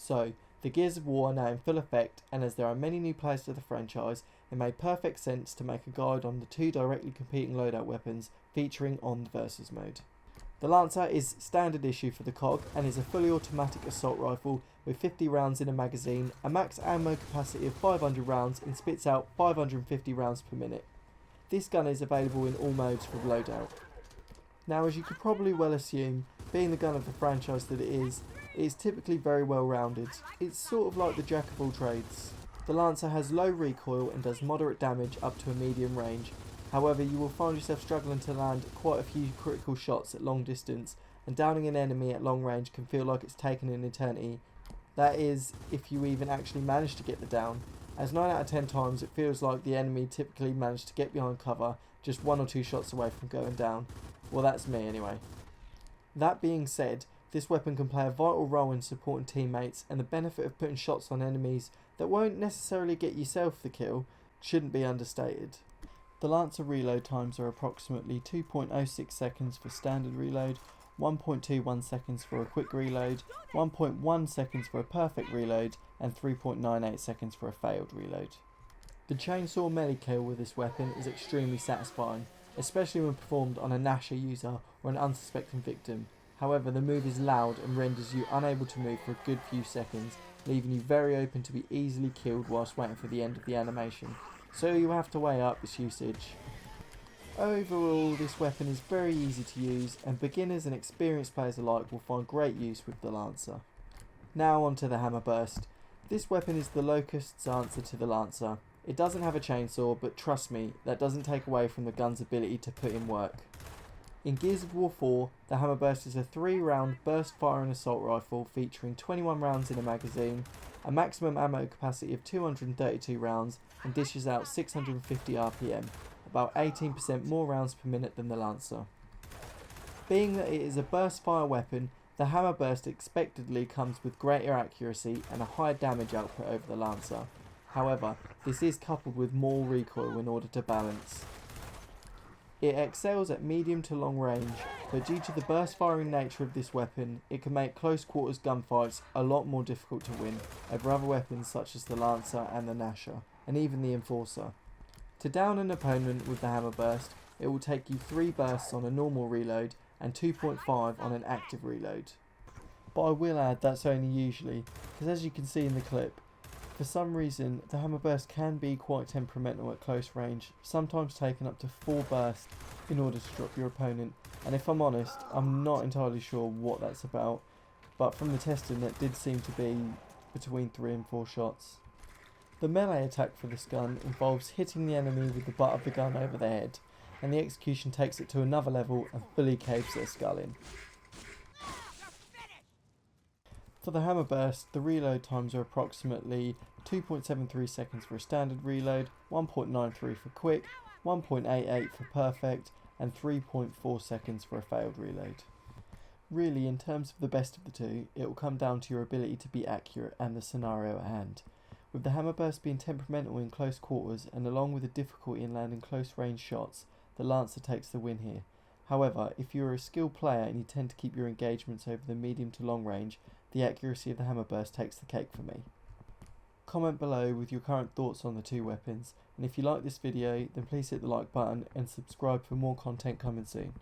So, the Gears of War are now in full effect, and as there are many new players to the franchise, it made perfect sense to make a guide on the two directly competing loadout weapons featuring on the Versus mode. The Lancer is standard issue for the COG and is a fully automatic assault rifle with 50 rounds in a magazine, a max ammo capacity of 500 rounds and spits out 550 rounds per minute. This gun is available in all modes for loadout. Now, as you could probably well assume, being the gun of the franchise that it is typically very well rounded. It's sort of like the jack of all trades. The Lancer has low recoil and does moderate damage up to a medium range. However, you will find yourself struggling to land quite a few critical shots at long distance, and downing an enemy at long range can feel like it's taken an eternity. That is, if you even actually manage to get the down, as 9 out of 10 times it feels like the enemy typically managed to get behind cover just 1 or 2 shots away from going down. Well, that's me anyway. That being said, this weapon can play a vital role in supporting teammates, and the benefit of putting shots on enemies that won't necessarily get yourself the kill shouldn't be understated. The Lancer reload times are approximately 2.06 seconds for standard reload, 1.21 seconds for a quick reload, 1.1 seconds for a perfect reload, and 3.98 seconds for a failed reload. The chainsaw melee kill with this weapon is extremely satisfying, especially when performed on a Nasher user or an unsuspecting victim. However, the move is loud and renders you unable to move for a good few seconds, leaving you very open to be easily killed whilst waiting for the end of the animation. So you have to weigh up its usage. Overall, this weapon is very easy to use, and beginners and experienced players alike will find great use with the Lancer. Now on to the Hammerburst. This weapon is the Locust's answer to the Lancer. It doesn't have a chainsaw, but trust me, that doesn't take away from the gun's ability to put in work. In Gears of War 4, the Hammerburst is a 3-round burst firing assault rifle featuring 21 rounds in a magazine, a maximum ammo capacity of 232 rounds, and dishes out 650 RPM, about 18% more rounds per minute than the Lancer. Being that it is a burst fire weapon, the Hammerburst expectedly comes with greater accuracy and a higher damage output over the Lancer. However, this is coupled with more recoil in order to balance. It excels at medium to long range, but due to the burst firing nature of this weapon, it can make close quarters gunfights a lot more difficult to win over other weapons such as the Lancer and the Nasher, and even the Enforcer. To down an opponent with the Hammerburst, it will take you 3 bursts on a normal reload and 2.5 on an active reload. But I will add that's only usually, because as you can see in the clip, for some reason the Hammerburst can be quite temperamental at close range, sometimes taking up to 4 bursts in order to drop your opponent, and if I'm honest, I'm not entirely sure what that's about, but from the testing it did seem to be between 3 and 4 shots. The melee attack for this gun involves hitting the enemy with the butt of the gun over the head, and the execution takes it to another level and fully caves their skull in. For the Hammerburst, the reload times are approximately 2.73 seconds for a standard reload, 1.93 for quick, 1.88 for perfect, and 3.4 seconds for a failed reload. Really, in terms of the best of the two, it will come down to your ability to be accurate and the scenario at hand. With the Hammerburst being temperamental in close quarters and along with the difficulty in landing close range shots, the Lancer takes the win here. However, if you are a skilled player and you tend to keep your engagements over the medium to long range, the accuracy of the Hammerburst takes the cake for me. Comment below with your current thoughts on the two weapons, and if you like this video then please hit the like button and subscribe for more content coming soon.